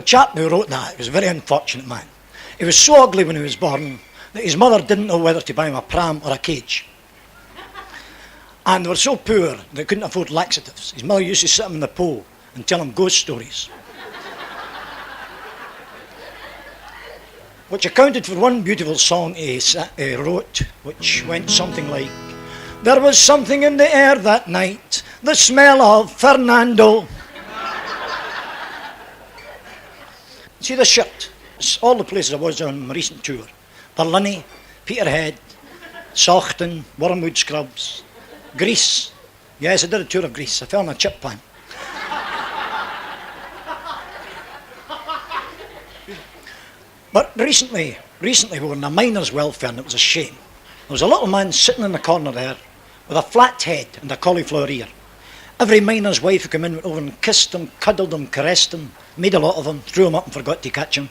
chap who wrote that, he was a very unfortunate man. He was so ugly when he was born that his mother didn't know whether to buy him a pram or a cage. And they were so poor they couldn't afford laxatives. His mother used to sit him in the pole and tell him ghost stories. Which accounted for one beautiful song he wrote, which went something like, there was something in the air that night, the smell of Fernando. See the shirt? It's all the places I was on my recent tour. Berlin, Peterhead, Sauchten, Wormwood Scrubs, Greece. Yes, I did a tour of Greece. I fell in a chip pan. But recently we were in a miner's welfare and it was a shame. There was a little man sitting in the corner there with a flat head and a cauliflower ear. Every miner's wife who came in went over and kissed him, cuddled him, caressed him, made a lot of him, threw him up and forgot to catch him.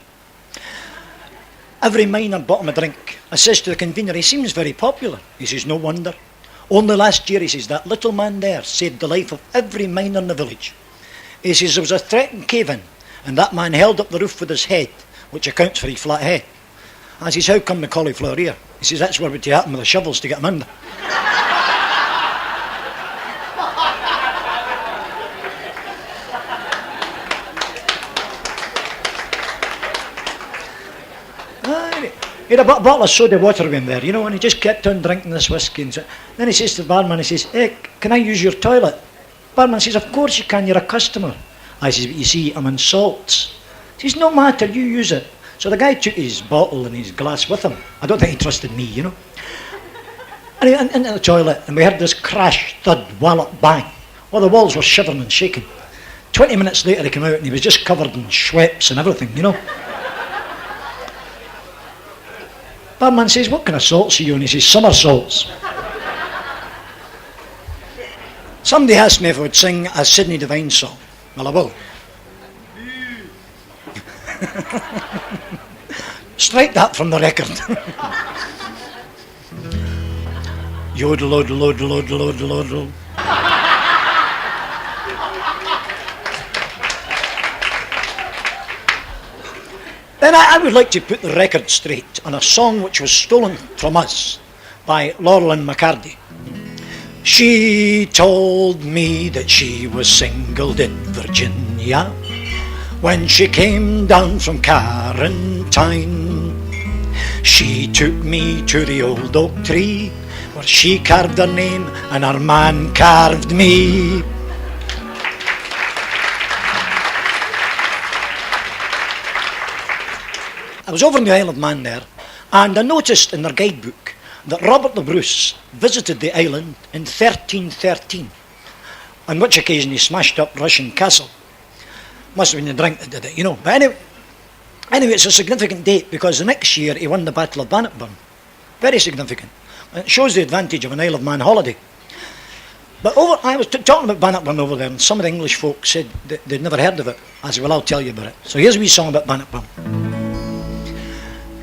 Every miner bought him a drink. I says to the convener, he seems very popular. He says, no wonder. Only last year, he says, that little man there saved the life of every miner in the village. He says, there was a threatened cave-in, and that man held up the roof with his head, which accounts for his flat head. I says, how come the cauliflower ear? He says, that's where we take him with the shovels to get him under. He had a bottle of soda water in there, you know, and he just kept on drinking this whiskey. And so, then he says to the barman, he says, hey, can I use your toilet? Barman says, of course you can, you're a customer. I says, but you see, I'm in salts. He says, no matter, you use it. So the guy took his bottle and his glass with him. I don't think he trusted me, you know. And he went into the toilet, and we heard this crash, thud, wallop, bang. Well, the walls were shivering and shaking. 20 minutes later he came out and he was just covered in Schweppes and everything, you know. Barman says, what kind of salts are you on? He says, summer salts. Somebody asked me if I would sing a Sydney Devine song. Well, I will. Strike that from the record. Yodel, yodel, yodel, yodel, yodel, yodel. Then I would like to put the record straight on a song which was stolen from us by Laurel and McCarthy. She told me that she was single in Virginia when she came down from Quarantine. She took me to the old oak tree where she carved her name and her man carved me. I was over in the Isle of Man there, and I noticed in their guidebook that Robert the Bruce visited the island in 1313, on which occasion he smashed up Russian Castle. Must have been the drink that did it, you know. But anyway, it's a significant date because the next year he won the Battle of Bannockburn. Very significant. It shows the advantage of an Isle of Man holiday. But I was talking about Bannockburn over there, and some of the English folk said they'd never heard of it. I said, well, I'll tell you about it. So here's a wee song about Bannockburn.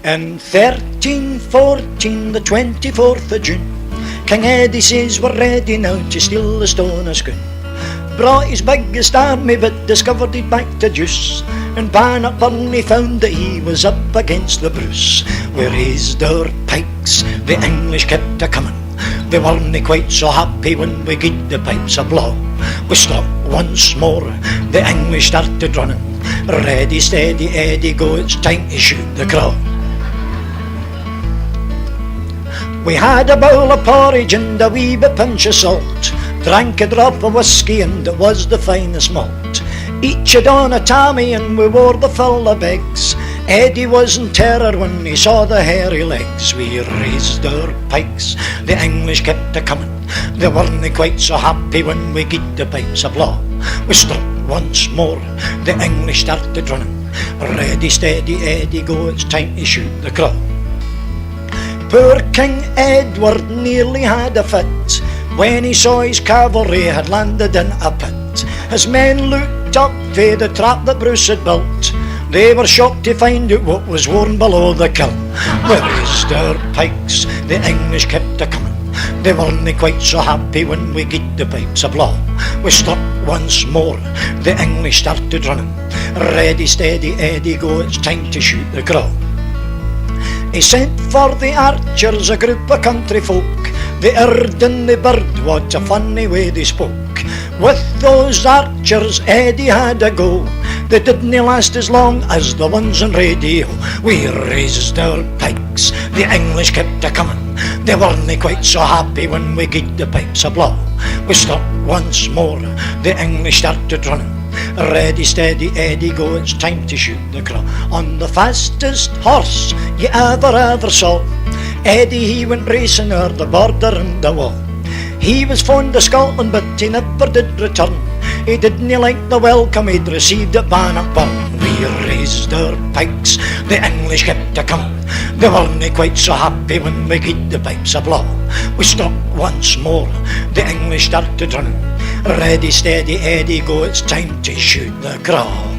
In 1314, the 24th of June, King Eddie says we're ready now to steal the stone of Scone. Brought his biggest army but discovered he'd back to juice. In Bannockburn he found that he was up against the Bruce. We raised our pikes, the English kept a-coming. They weren't quite so happy when we gied the pipes a blow. We stopped once more, the English started running. Ready, steady, Eddie, go, it's time to shoot the crow. We had a bowl of porridge and a wee bit pinch of salt, drank a drop of whiskey and it was the finest malt. Each had on a tammy and we wore the full of bags. Eddie was in terror when he saw the hairy legs. We raised our pikes, the English kept a-coming. They weren't quite so happy when we gied the pipes a blow. We stopped once more, the English started running. Ready, steady, Eddie, go, it's time to shoot the crow. Poor King Edward nearly had a fit when he saw his cavalry had landed in a pit. His men looked up for the trap that Bruce had built. They were shocked to find out what was worn below the kiln. We raised our pikes, the English kept a-coming. They weren't quite so happy when we gied the pipes a blow. We stopped once more, the English started running. Ready, steady, Eddie, go, it's time to shoot the crow. He sent for the archers, a group of country folk. The Erd and the Bird, what a funny way they spoke. With those archers Eddie had a go. They didn't last as long as the ones on radio. We raised our pikes, the English kept a-comin'. They weren't quite so happy when we gied the pipes a blow. We stopped once more, the English started running. Ready, steady, Eddie, go, it's time to shoot the crow. On the fastest horse you ever saw, Eddie, he went racing o'er the border and the wall. He was fond of Scotland, but he never did return. He didn't like the welcome he'd received at Bannockburn. We raised our pikes, the English kept a-comin'. They weren't quite so happy when we gied the pipes a blow. We stopped once more, the English started running. Ready, steady, Eddie, go, it's time to shoot the crow.